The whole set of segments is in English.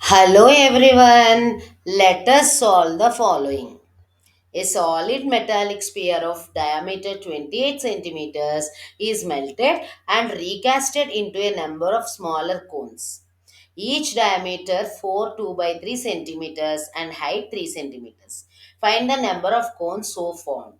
Hello everyone, let us solve the following. A solid metallic sphere of diameter 28 centimeters is melted and recasted into a number of smaller cones. Each diameter 4 2 by 3 centimeters and height 3 centimeters. Find the number of cones so formed.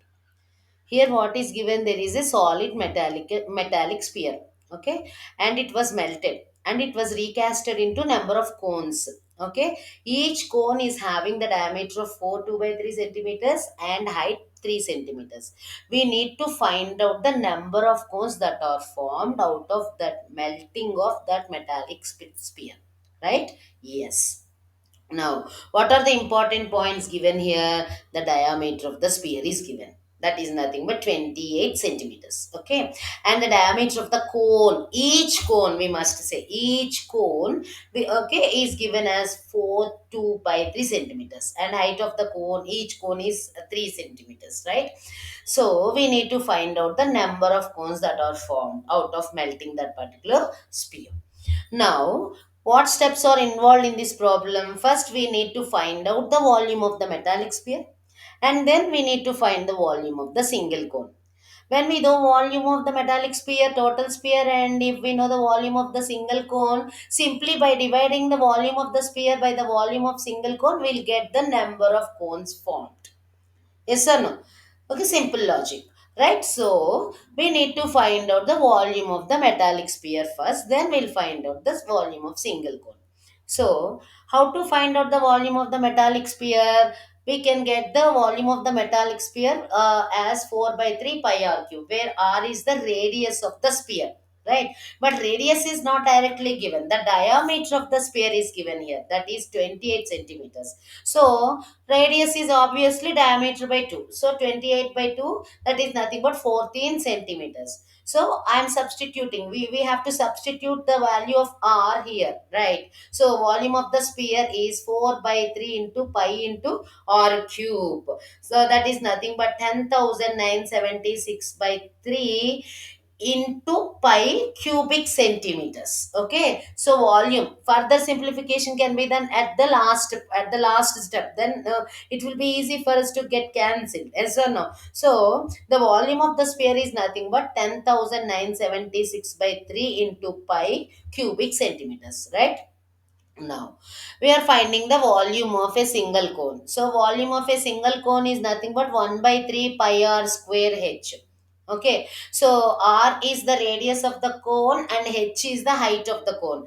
Here what is given, there is a solid metallic sphere, okay, and it was melted and it was recasted into number of cones, okay. Each cone is having the diameter of 4 2 by 3 centimeters and height 3 centimeters. We need to find out the number of cones that are formed out of that melting of that metallic sphere, right? Yes. Now, what are the important points given here? The diameter of the sphere is given. That is nothing but 28 centimeters. Okay. And the diameter of the cone, each cone, we must say, each cone, okay, is given as 4 2 by 3 centimeters. And height of the cone, each cone is 3 centimeters, right? So, we need to find out the number of cones that are formed out of melting that particular sphere. Now, what steps are involved in this problem? First, we need to find out the volume of the metallic sphere, and then we need to find the volume of the single cone. When we know volume of the metallic sphere, total sphere, and if we know the volume of the single cone, simply by dividing the volume of the sphere by the volume of single cone, we'll get the number of cones formed. Yes or no? Okay, simple logic. Right? So, we need to find out the volume of the metallic sphere first, then we'll find out the volume of single cone. So, how to find out the volume of the metallic sphere? We can get the volume of the metallic sphere as 4 by 3 pi r cube, where r is the radius of the sphere, right? But radius is not directly given. The diameter of the sphere is given here, that is 28 centimeters. So, radius is obviously diameter by 2. So 28 by 2, that is nothing but 14 centimeters. So I am substituting. We have to substitute the value of r here, right? So volume of the sphere is 4 by 3 into pi into r cube. So that is nothing but 10,976 by 3 into pi cubic centimeters. Okay, so volume, further simplification can be done at the last step, then it will be easy for us to get cancelled, yes or no? So the volume of the sphere is nothing but 10,976 by 3 into pi cubic centimeters, right? Now, we are finding the volume of a single cone. So, volume of a single cone is nothing but 1 by 3 pi r square h. Okay, so r is the radius of the cone and h is the height of the cone.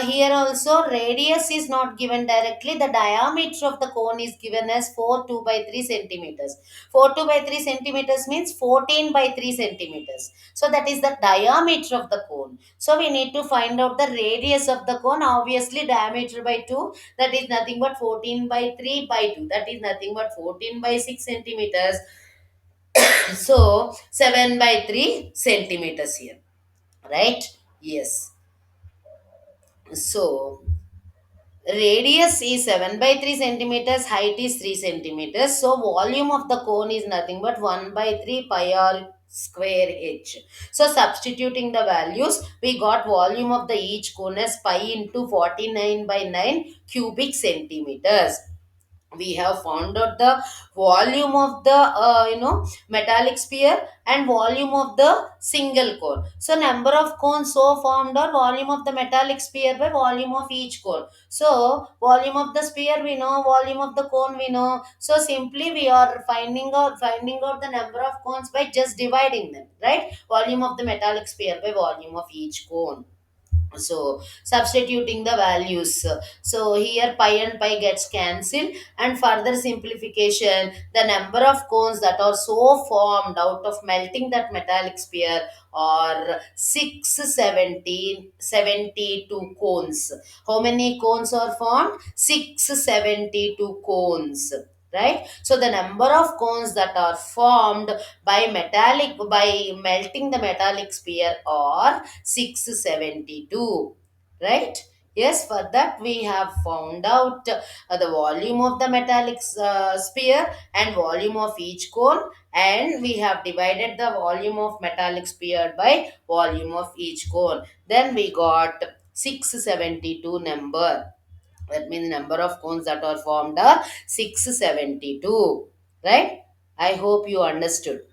Here also, radius is not given directly. The diameter of the cone is given as 4 2 by 3 centimeters. 4 2 by 3 centimeters means 14 by 3 centimeters. So, that is the diameter of the cone. So we need to find out the radius of the cone. Obviously, diameter by 2, that is nothing but 14 by 3 by 2. That is nothing but 14 by 6 centimeters. So 7 by 3 centimeters here. Right? Yes. So radius is 7 by 3 centimeters, height is 3 centimeters. So volume of the cone is nothing but 1 by 3 pi r square h. So substituting the values, we got volume of the each cone as pi into 49 by 9 cubic centimeters. We have found out the volume of the metallic sphere and volume of the single cone. So number of cones so formed are volume of the metallic sphere by volume of each cone. So volume of the sphere we know, volume of the cone we know. So simply we are finding out the number of cones by just dividing them, right? Volume of the metallic sphere by volume of each cone. So substituting the values, so here pi and pi gets cancelled, and further simplification, the number of cones that are so formed out of melting that metallic sphere are 672 cones. How many cones are formed? 672 cones, right? So the number of cones that are formed by melting the metallic sphere are 672, right? Yes, for that we have found out the volume of the metallic sphere and volume of each cone, and we have divided the volume of metallic sphere by volume of each cone. Then we got 672 number. That means number of cones that are formed are 672. Right? I hope you understood.